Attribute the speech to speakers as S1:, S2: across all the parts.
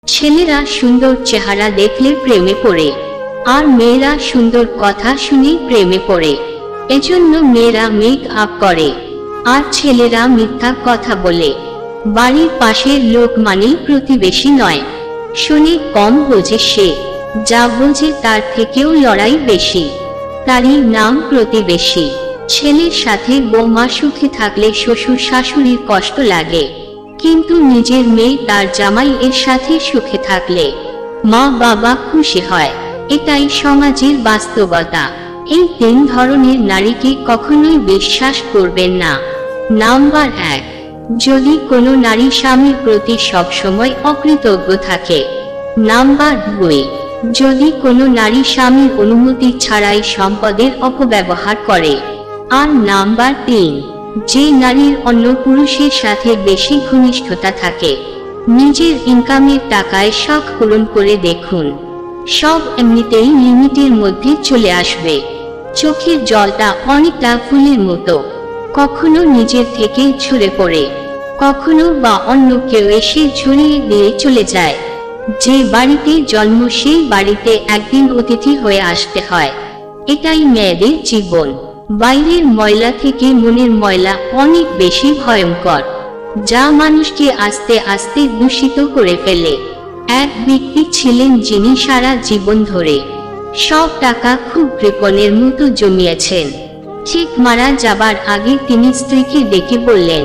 S1: ছেলেরা সুন্দর চেহারা দেখলে প্রেমে পড়ে, আর মেয়েরা সুন্দর কথা শুনে প্রেমে পড়ে। এজন্য মেয়েরা মেক আপ করে, আর ছেলেরা মিথ্যা কথা বলে। বাড়ির পাশের লোক মানেই প্রতিবেশী নয়। শুনে কম বোঝে সে, যা বোঝে তার থেকেও লড়াই বেশি। তারই নাম প্রতিবেশী। ছেলের সাথে বৌমা সুখে থাকলে শ্বশুর শাশুড়ির কষ্ট লাগে, কিন্তু নিজের মেয়ে তার জামাই এর সাথে সুখে থাকলে মা বাবা খুশি হয়। এটাই সমাজের বাস্তবতা। এই 3 ধরনের নারীকে কখনোই বিশ্বাস করবেন না। নাম্বার 1, যদি কোনো নারী স্বামীর প্রতি সবসময় অকৃতজ্ঞ থাকে। নাম্বার 2, যদি কোনো নারী স্বামীর অনুমতি ছাড়াই সম্পদের অপব্যবহার করে। আর নাম্বার 3, যে নারীর অন্য পুরুষের সাথে বেশি ঘনিষ্ঠতা থাকে। নিজের ইনকামের টাকায় শখ পূরণ করে দেখুন, সব এমনিতেই লিমিটের মধ্যে চলে আসবে। চোখের জলটা অনেকটা ফুলের মতো, কখনো নিজের থেকে ঝরে পড়ে, কখনো বা অন্য কেউ এসে ঝরিয়ে দিয়ে চলে যায়। যে বাড়িতে জন্ম সেই বাড়িতে একদিন অতিথি হয়ে আসতে হয়। এটাই মেয়েদের জীবন। বাইরের ময়লা থেকে মনের ময়লা অনেক বেশি ভয়ঙ্কর, যা মানুষকে আস্তে আস্তে দূষিত করে ফেলে। এক ব্যক্তি ছিলেন যিনি সারা জীবন ধরে সব টাকা খুব কৃপণের মতো জমিয়েছেন। ঠিক মারা যাবার আগে তিনি স্ত্রীকে ডেকে বললেন,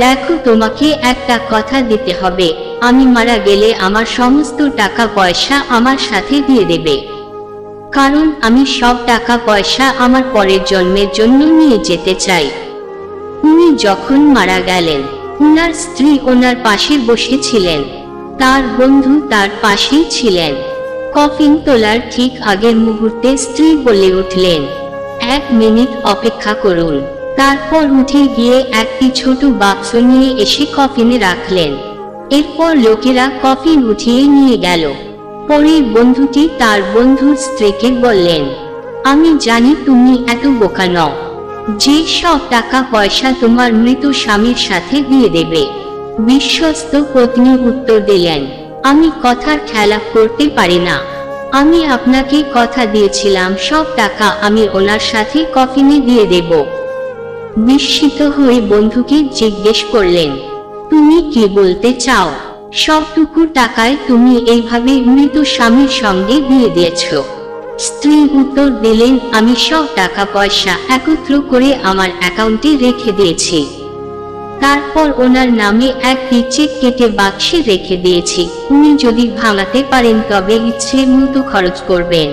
S1: দেখো, তোমাকে একটা কথা দিতে হবে। আমি মারা গেলে আমার সমস্ত টাকা পয়সা আমার সাথে দিয়ে দেবে, কারণ আমি সব টাকা পয়সা আমার পরের জন্মের জন্য নিয়ে যেতে চাই। উনি যখন মারা গেলেন, উনার স্ত্রী ওনার পাশে বসেছিলেন, তার বন্ধু তার পাশেই ছিলেন। কফিন তোলার ঠিক আগের মুহূর্তে স্ত্রী বলে উঠলেন, 1 মিনিট অপেক্ষা করুন। তারপর উঠে গিয়ে একটি ছোট বাক্স নিয়ে এসে কফিনে রাখলেন। এরপর লোকেরা কফিন উঠিয়ে নিয়ে গেল। পরে বন্ধুটি তার বন্ধুর স্ত্রীকে বললেন, আমি জানি তুমি এত বোকা নও যে সব টাকা পয়সা তোমার মৃত স্বামীর সাথে দিয়ে দেবে। বিশ্বস্ত পত্নী উত্তর দিলেন, আমি কথার খেলাপ করতে পারি না। আমি আপনাকে কথা দিয়েছিলাম সব টাকা আমি ওনার সাথে কফিনে দিয়ে দেব। বিস্মিত হয়ে বন্ধুকে জিজ্ঞেস করলেন, তুমি কি বলতে চাও? সবটুকু টাকায় তুমি এইভাবে মৃত স্বামীর সঙ্গে দিয়ে দিয়েছ? স্ত্রী উত্তর দিলেন, আমি সব টাকা পয়সা একত্র করে আমার অ্যাকাউন্টে রেখে দিয়েছি। তারপর ওনার নামে একটি চেক কেটে বাক্সে রেখে দিয়েছি। উনি যদি ভাঙাতে পারেন তবে ইচ্ছে মতো খরচ করবেন।